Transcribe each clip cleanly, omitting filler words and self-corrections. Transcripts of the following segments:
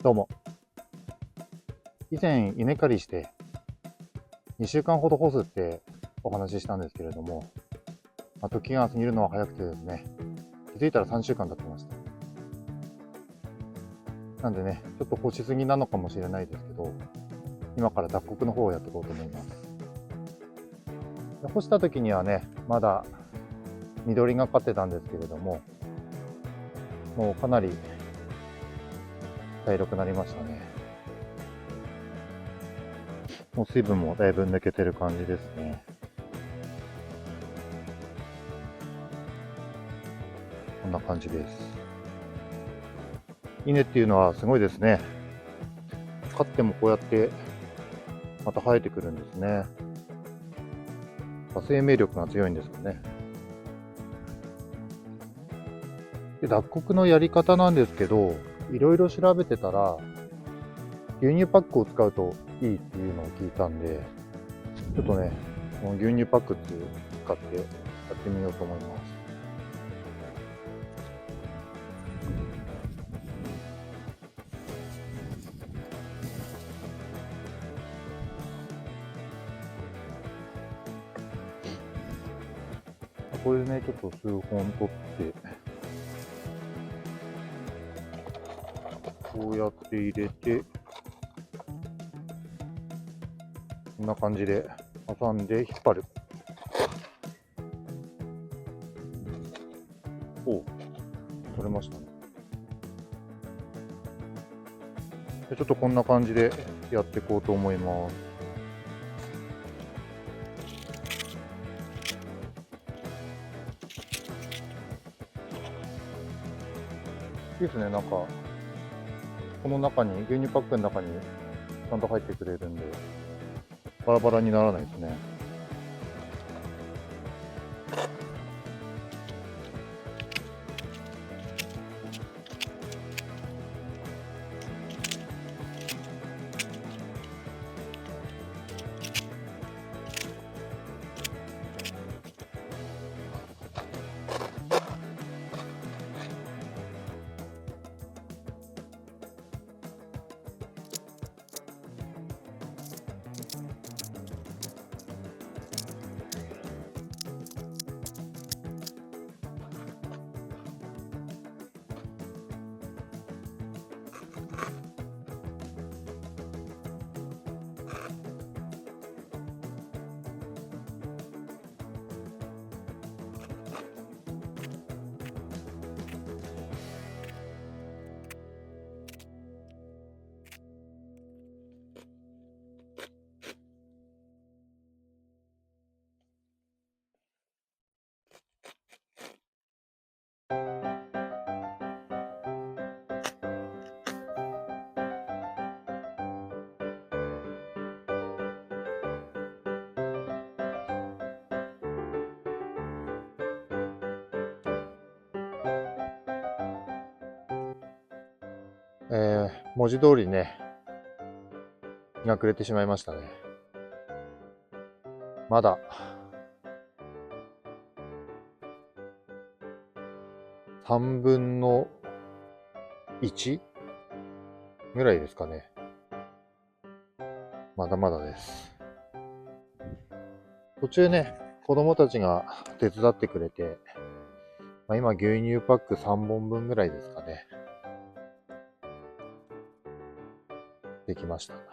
どうも。以前稲刈りして2週間ほど干すってお話ししたんですけれども、時が過ぎるのは早くてですね、気づいたら3週間経ってました。なんでね、ちょっと干しすぎなのかもしれないですけど、今から脱穀の方をやっていこうと思います。干した時にはね、まだ緑がかってたんですけれども、もうかなり茶色くなりましたね。もう水分もだいぶ抜けてる感じですね。こんな感じです。稲っていうのはすごいですね。刈ってもこうやってまた生えてくるんですね。生命力が強いんですかね。で、脱穀のやり方なんですけど、いろいろ調べてたら、牛乳パックを使うといいっていうのを聞いたんで、ちょっとね、この牛乳パック使ってやってみようと思います。これでね、ちょっと数本取って、こうやって入れて、こんな感じで挟んで引っ張る。おう、取れましたね。でちょっとこんな感じでやっていこうと思います。いいですね、なんか、この中に、牛乳パックの中にちゃんと入ってくれるんで、バラバラにならないですね。文字通りね、日が暮れてしまいましたね。まだ、3分の1ぐらいですかね。まだまだです。途中ね、子供たちが手伝ってくれて、今牛乳パック3本分ぐらいですかね。できました。ちょ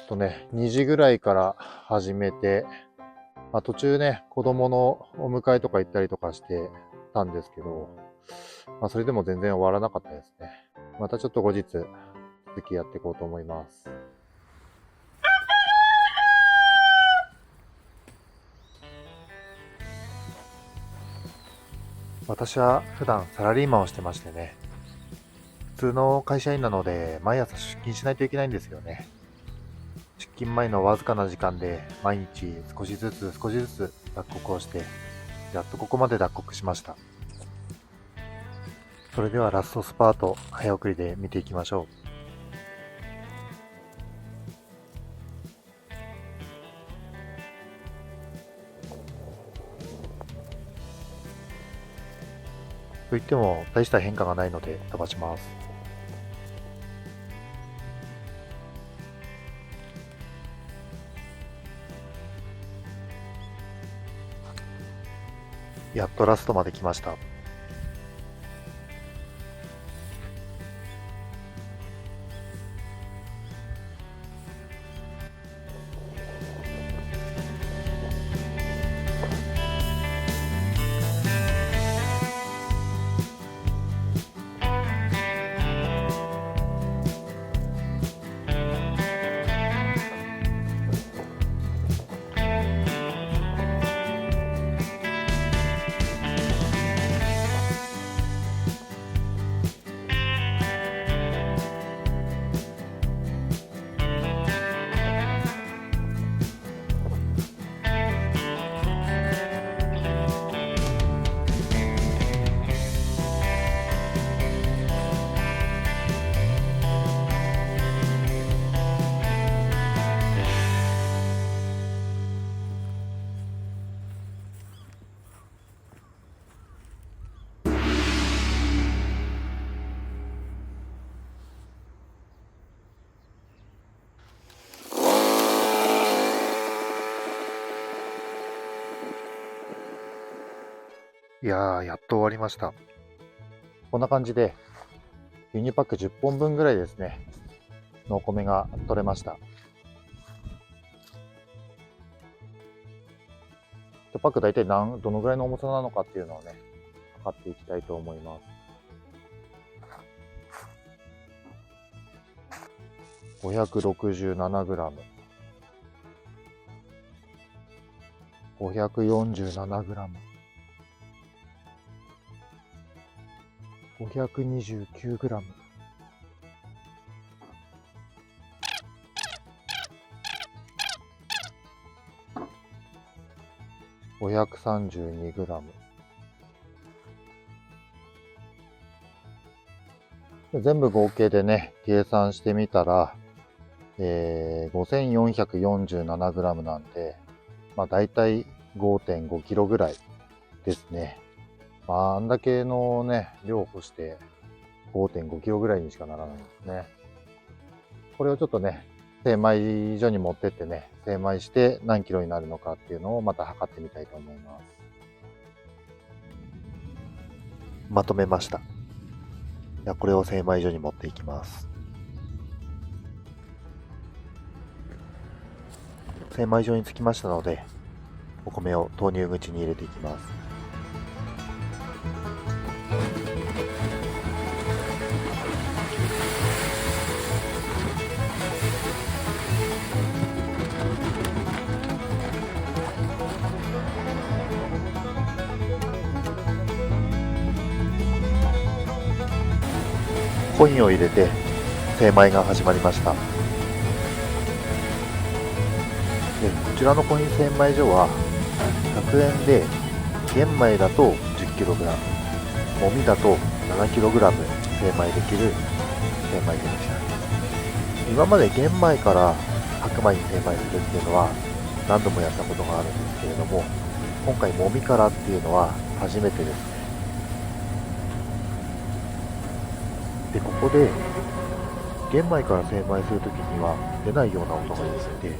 っとね、2時ぐらいから始めて、途中ね、子供のお迎えとか行ったりとかしてたんですけど、それでも全然終わらなかったですね。またちょっと後日、続きやっていこうと思います。私は普段サラリーマンをしてましてね、普通の会社員なので毎朝出勤しないといけないんですよね。出勤前のわずかな時間で毎日少しずつ脱穀をして、やっとここまで脱穀しました。それではラストスパート、早送りで見ていきましょう。といっても大した変化がないので飛ばします。やっとラストまで来ました。いやー、やっと終わりました。こんな感じで、牛乳パック10本分ぐらいですね、のお米が取れました。1パック大体どのぐらいの重さなのかっていうのをね、測っていきたいと思います。567g、547g、529g、532g。全部合計でね、計算してみたら、5447g なんで、まあ大体 5.5 キロぐらいですね。まああんだけのね、量を干して 5.5 キロぐらいにしかならないんですね。これをちょっとね、精米所に持ってってね、精米して何キロになるのかっていうのをまた測ってみたいと思います。まとめました。じゃあこれを精米所に持っていきます。精米所に着きましたので、お米を投入口に入れていきます。コインを入れて精米が始まりました。で、こちらのコイン精米所は100円で玄米だと 10kg、もみだと 7kg 精米できる精米所でした。今まで玄米から白米に精米するっていうのは何度もやったことがあるんですけれども、今回もみからっていうのは初めてですね。で、ここで玄米から精米するときには出ないような音がですね、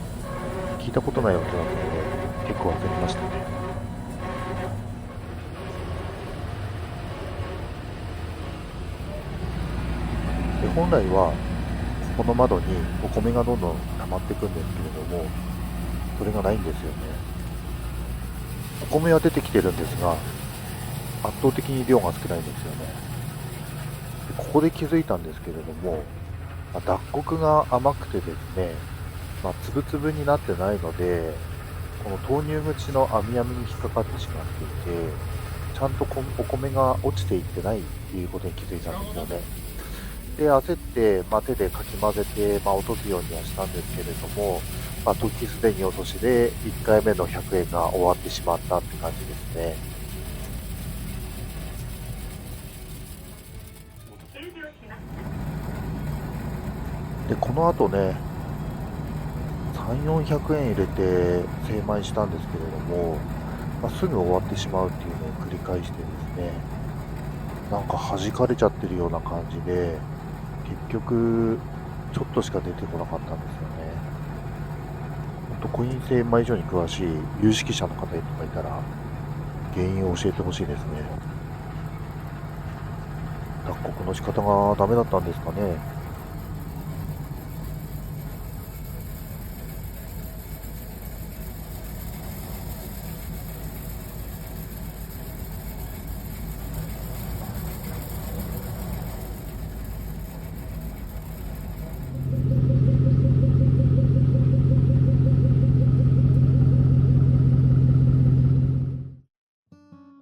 聞いたことない音だったので結構焦りましたね。で、本来はこの窓にお米がどんどん溜まっていくんですけれども、それがないんですよね。お米は出てきてるんですが、圧倒的に量が少ないんですよね。で、ここで気づいたんですけれども、脱穀が甘くてですね、粒々になってないので、この投入口の網網に引っかかってしまっていて、ちゃんとお米が落ちていってないっていうことに気づいたんですよね。で、焦って、手でかき混ぜて、落とすようにはしたんですけれども、時すでに落としで1回目の100円が終わってしまったって感じですね。で、この後ね、3、400円入れて精米したんですけれども、すぐ終わってしまうっていうのを繰り返してですね、なんか弾かれちゃってるような感じで、結局ちょっとしか出てこなかったんですよね。ほんとコイン精米所に詳しい有識者の方とかいたら原因を教えてほしいですね。脱穀の仕方がダメだったんですかね。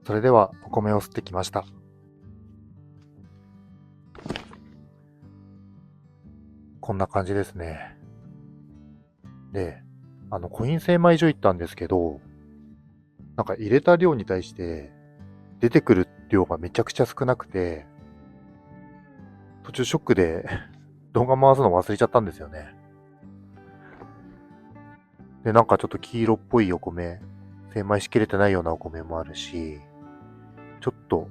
それではお米を吸ってきました。こんな感じですね。で、コイン精米所行ったんですけど、なんか入れた量に対して出てくる量がめちゃくちゃ少なくて、途中ショックで動画回すの忘れちゃったんですよね。で、なんかちょっと黄色っぽいお米、精米しきれてないようなお米もあるし、ちょっと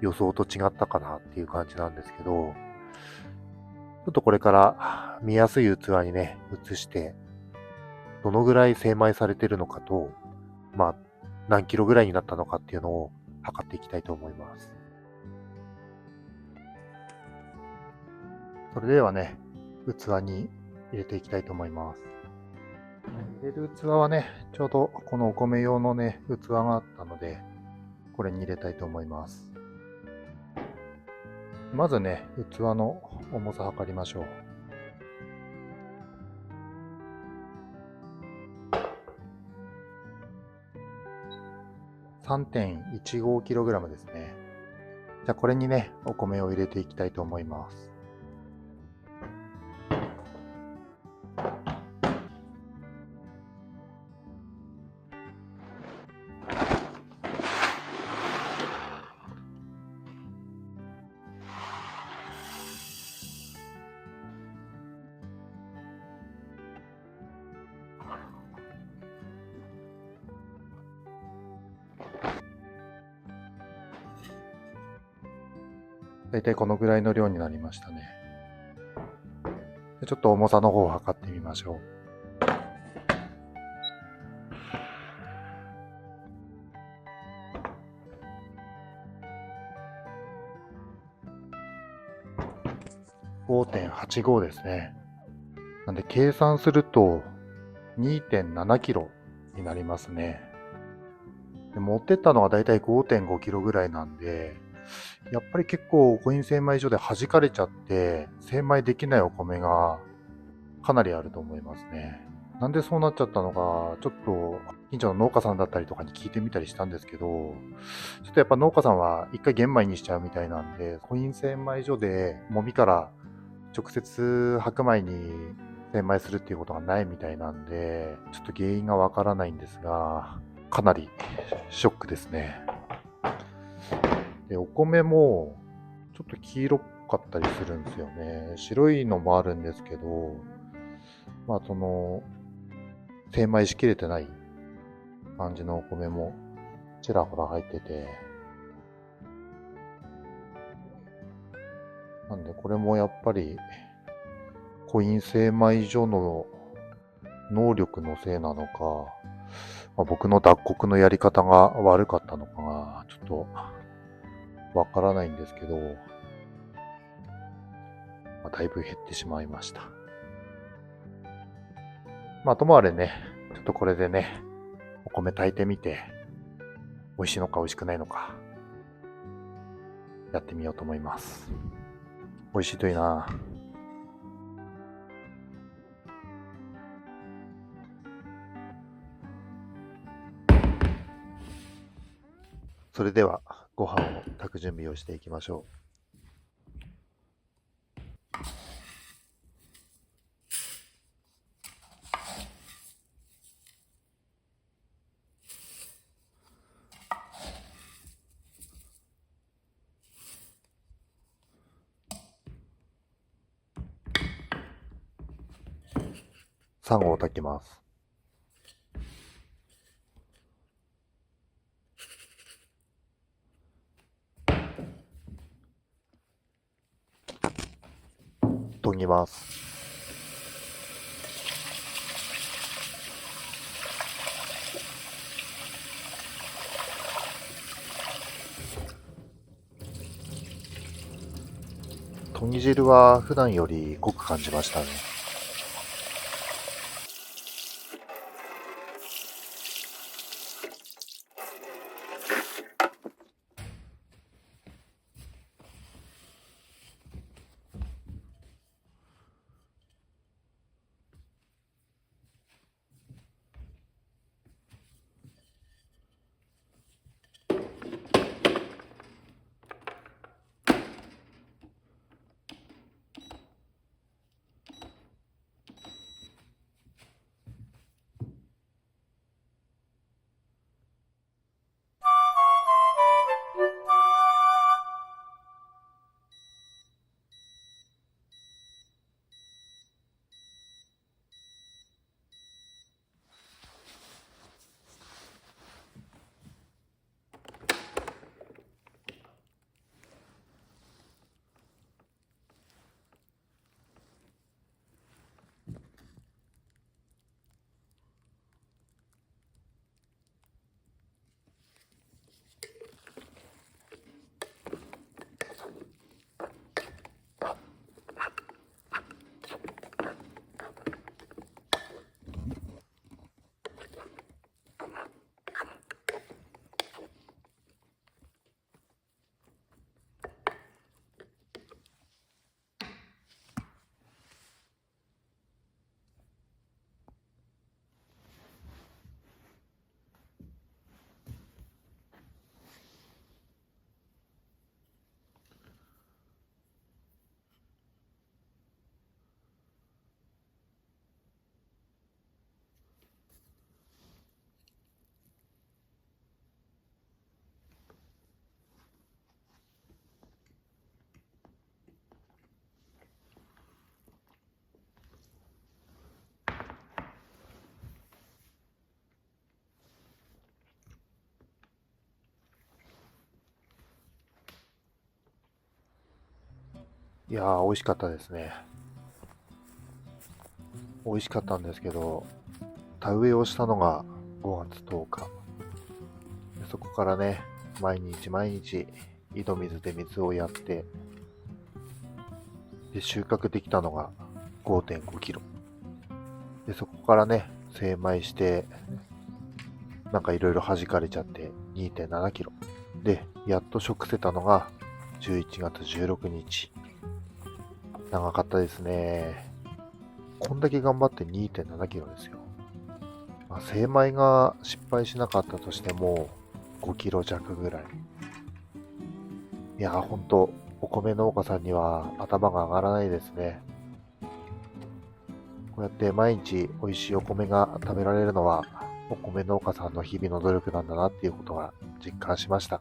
予想と違ったかなっていう感じなんですけど、ちょっとこれから見やすい器にね、移して、どのぐらい精米されてるのかと、まあ、何キロぐらいになったのかっていうのを測っていきたいと思います。それではね、器に入れていきたいと思います。入れる器はね、ちょうどこのお米用のね、器があったので、これに入れたいと思います。まずね、器の重さ測りましょう。3.15kg ですね。じゃあこれにね、お米を入れていきたいと思います。だいたいこのぐらいの量になりましたね。ちょっと重さの方を測ってみましょう。5.85 ですね。なんで計算すると 2.7 キロになりますね。で持ってったのはだいたい 5.5 キロぐらいなんで、やっぱり結構コイン精米所で弾かれちゃって精米できないお米がかなりあると思いますね。なんでそうなっちゃったのか、ちょっと近所の農家さんだったりとかに聞いてみたりしたんですけど、ちょっとやっぱ農家さんは一回玄米にしちゃうみたいなんで、コイン精米所でもみから直接白米に精米するっていうことがないみたいなんで、ちょっと原因がわからないんですが、かなりショックですね。で、お米もちょっと黄色かったりするんですよね。白いのもあるんですけど、精米しきれてない感じのお米もちらほら入ってて、なんでこれもやっぱりコイン精米所の能力のせいなのか、僕の脱穀のやり方が悪かったのかがちょっとわからないんですけど、だいぶ減ってしまいました。ともあれね、ちょっとこれでね、お米炊いてみて、美味しいのか美味しくないのか、やってみようと思います。美味しいといいな。それではご飯を炊く準備をしていきましょう。3合炊きます。研ぎます。研ぎ汁は普段より濃く感じましたね。いやー、美味しかったですね。美味しかったんですけど、田植えをしたのが5月10日。でそこからね、毎日毎日井戸水で水をやって、で収穫できたのが5.5キロ。でそこからね、精米して、なんかいろいろ弾かれちゃって2.7キロ。で、やっと食せたのが11月16日。長かったですね。こんだけ頑張って2.7キロですよ。まあ、精米が失敗しなかったとしても5キロ弱ぐらい。いやー、ほんと、お米農家さんには頭が上がらないですね。こうやって毎日美味しいお米が食べられるのは、お米農家さんの日々の努力なんだなっていうことが実感しました。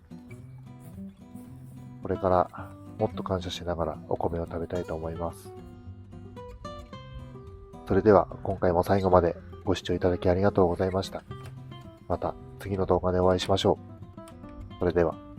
これからもっと感謝しながらお米を食べたいと思います。それでは今回も最後までご視聴いただきありがとうございました。また次の動画でお会いしましょう。それでは。